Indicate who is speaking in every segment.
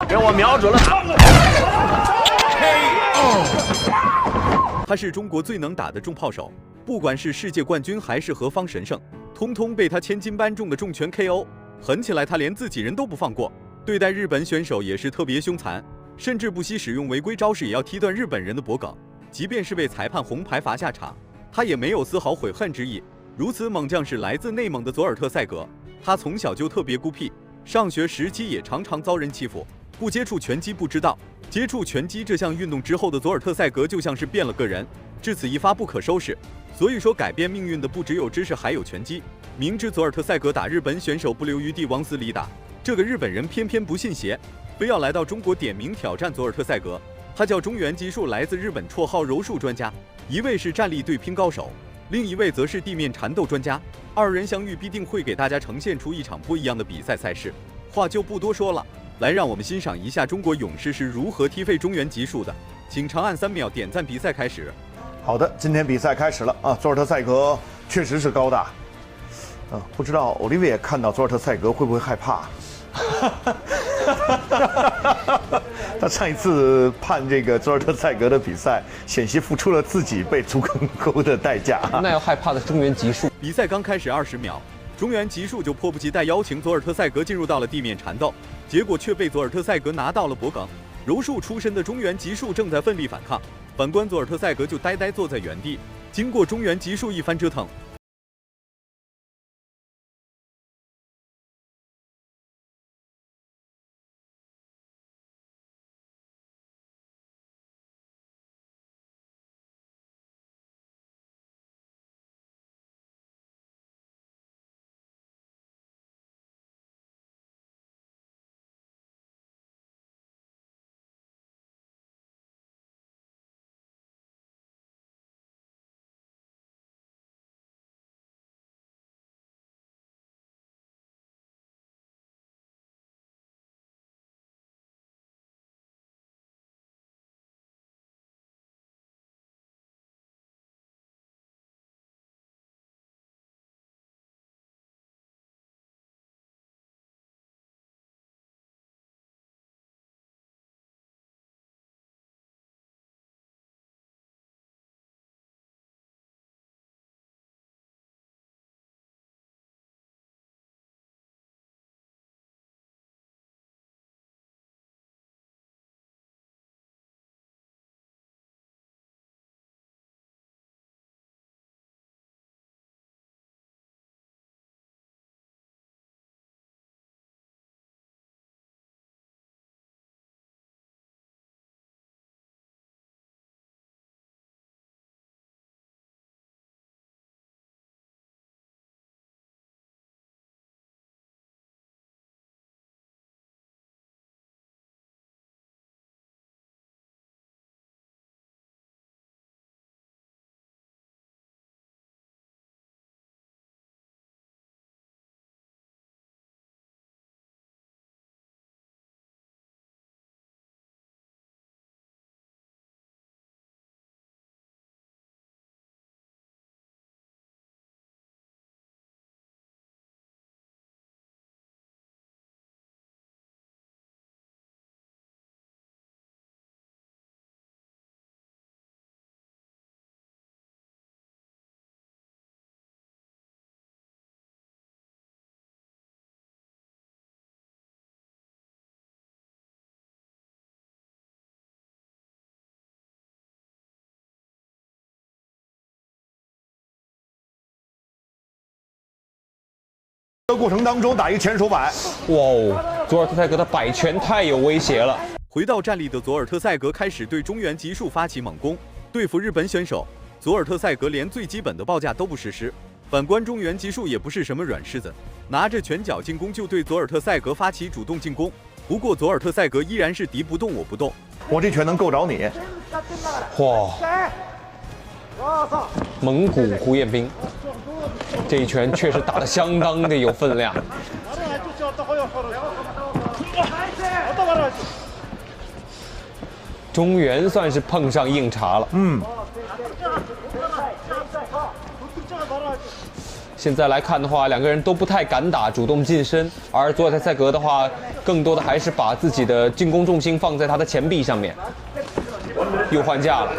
Speaker 1: 给我瞄准了他。
Speaker 2: 他是中国最能打的重炮手，不管是世界冠军还是何方神圣，通通被他千斤般重的重拳 KO。狠起来，他连自己人都不放过。对待日本选手也是特别凶残，甚至不惜使用违规招式也要踢断日本人的脖颈。即便是被裁判红牌罚下场，他也没有丝毫悔恨之意。如此猛将是来自内蒙的佐尔特塞格，他从小就特别孤僻，上学时期也常常遭人欺负。不接触拳击不知道，接触拳击这项运动之后的佐尔特塞格就像是变了个人，至此一发不可收拾。所以说，改变命运的不只有知识，还有拳击。明知佐尔特塞格打日本选手不留余地往死里打，这个日本人偏偏不信邪，非要来到中国点名挑战佐尔特塞格。他叫中原吉树，来自日本，绰号柔术专家。一位是站立对拼高手，另一位则是地面缠斗专家。二人相遇必定会给大家呈现出一场不一样的比赛赛事。话就不多说了，来让我们欣赏一下中国勇士是如何踢废中原吉树的。请长按3秒点赞，比赛开始。
Speaker 3: 好的，今天比赛开始了啊！佐尔特塞格确实是高大，不知道奥利维看到佐尔特塞格会不会害怕？他上一次判这个佐尔特塞格的比赛，险些付出了自己被足梗勾的代价。
Speaker 4: 那要害怕的中原吉树。
Speaker 2: 比赛刚开始20秒，中原吉树就迫不及待邀请佐尔特塞格进入到了地面缠斗，结果却被佐尔特塞格拿到了脖颈。柔术出身的中原吉树正在奋力反抗，反观佐尔特塞格就呆呆坐在原地。经过中原吉树一番折腾，
Speaker 3: 这过程当中打一个前手摆，
Speaker 4: 哇哦，佐尔特塞格的摆拳太有威胁了。
Speaker 2: 回到站立的佐尔特塞格开始对中原吉树发起猛攻，对付日本选手，佐尔特塞格连最基本的报价都不实施。反观中原吉树也不是什么软柿子，拿着拳脚进攻就对佐尔特塞格发起主动进攻。不过佐尔特塞格依然是敌不动我不动，
Speaker 3: 我这拳能够着你。
Speaker 4: 哇！蒙古胡彦斌，这一拳确实打得相当的有分量。中原算是碰上硬茬了。现在来看的话，两个人都不太敢打，主动近身，而佐尔特塞格的话，更多的还是把自己的进攻重心放在他的前臂上面。又换架了。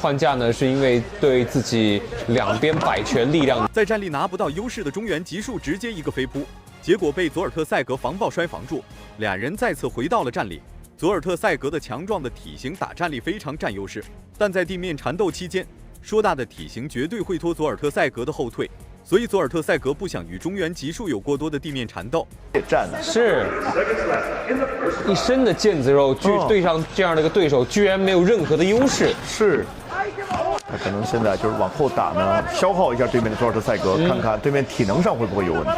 Speaker 4: 换架呢，是因为对自己两边摆拳力量，
Speaker 2: 在站立拿不到优势的中原吉树直接一个飞扑，结果被佐尔特赛格防爆摔防住，俩人再次回到了站立。佐尔特赛格的强壮的体型打站立非常占优势，但在地面缠斗期间，硕大的体型绝对会拖佐尔特赛格的后退，所以佐尔特赛格不想与中原吉树有过多的地面缠斗。
Speaker 4: 是一身的腱子肉，对上这样的一个对手，居然没有任何的优势。
Speaker 3: 是。他可能现在就是往后打呢，消耗一下对面的佐尔特赛格，看看对面体能上会不会有问题。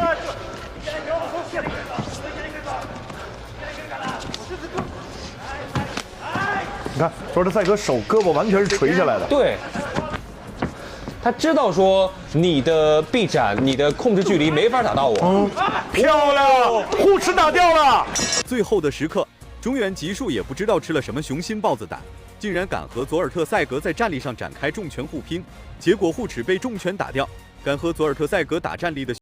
Speaker 3: 你看，佐尔特赛格手胳膊完全是垂下来的。
Speaker 4: 对，他知道说你的臂展、你的控制距离没法打到我。
Speaker 3: 漂亮，护持打掉了。
Speaker 2: 最后的时刻，中原吉树也不知道吃了什么雄心豹子胆，竟然敢和佐尔特赛格在站立上展开重拳互拼，结果护齿被重拳打掉。敢和佐尔特赛格打站立的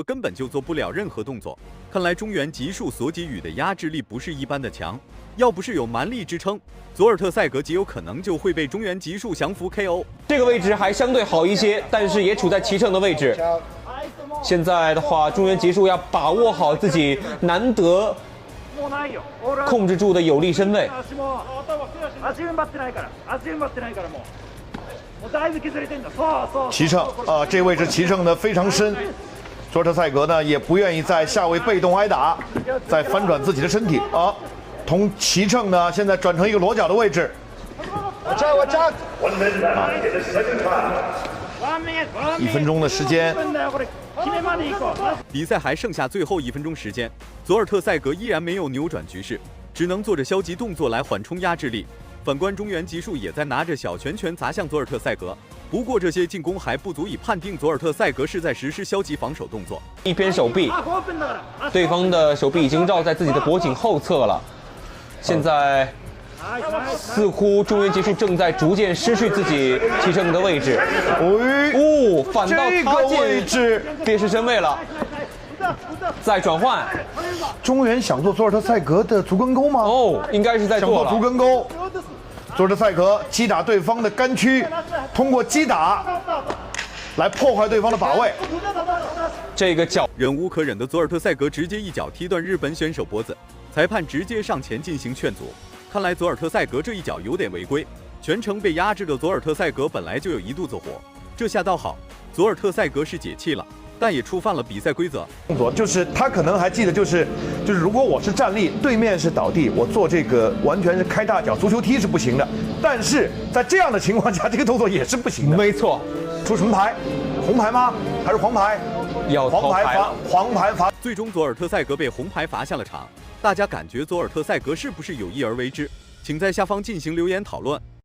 Speaker 2: 根本就做不了任何动作。看来中原极速所给予的压制力不是一般的强，要不是有蛮力支撑，佐尔特塞格极有可能就会被中原极速降服 KO。
Speaker 4: 这个位置还相对好一些，但是也处在骑乘的位置。现在的话，中原极速要把握好自己难得控制住的有利身位。
Speaker 3: 骑乘啊，这位置骑乘的非常深。佐尔特塞格呢也不愿意在下位被动挨打，再反转自己的身体啊。从骑乘呢现在转成一个裸脚的位置。1分钟的时间，
Speaker 2: 比赛还剩下最后1分钟时间，佐尔特塞格依然没有扭转局势，只能做着消极动作来缓冲压制力。反观中原极速也在拿着小拳拳砸向佐尔特塞格，不过这些进攻还不足以判定佐尔特塞格是在实施消极防守动作。
Speaker 4: 一边手臂，对方的手臂已经绕在自己的脖颈后侧了。现在似乎中原极速正在逐渐失去自己骑乘的位置。反倒他
Speaker 3: 位置
Speaker 4: 跌失身位了。再转换，
Speaker 3: 中原想做佐尔特塞格的足跟钩吗？
Speaker 4: 应该是在做了。
Speaker 3: 足跟钩。佐尔特塞格击打对方的肝区，通过击打来破坏对方的把位。
Speaker 4: 这个脚
Speaker 2: 忍无可忍的佐尔特塞格直接一脚踢断日本选手脖子，裁判直接上前进行劝阻。看来佐尔特塞格这一脚有点违规，全程被压制的佐尔特塞格本来就有一肚子火，这下倒好，佐尔特塞格是解气了。但也触犯了比赛规则。
Speaker 3: 动作就是他可能还记得，就是如果我是站立，对面是倒地，我做这个完全是开大脚足球踢是不行的。但是在这样的情况下，这个动作也是不行的。
Speaker 4: 没错，
Speaker 3: 出什么牌？红牌吗？还是黄牌？
Speaker 4: 要
Speaker 3: 黄牌罚，黄牌罚。
Speaker 2: 最终佐尔特塞格被红牌罚下了场。大家感觉佐尔特塞格是不是有意而为之？请在下方进行留言讨论。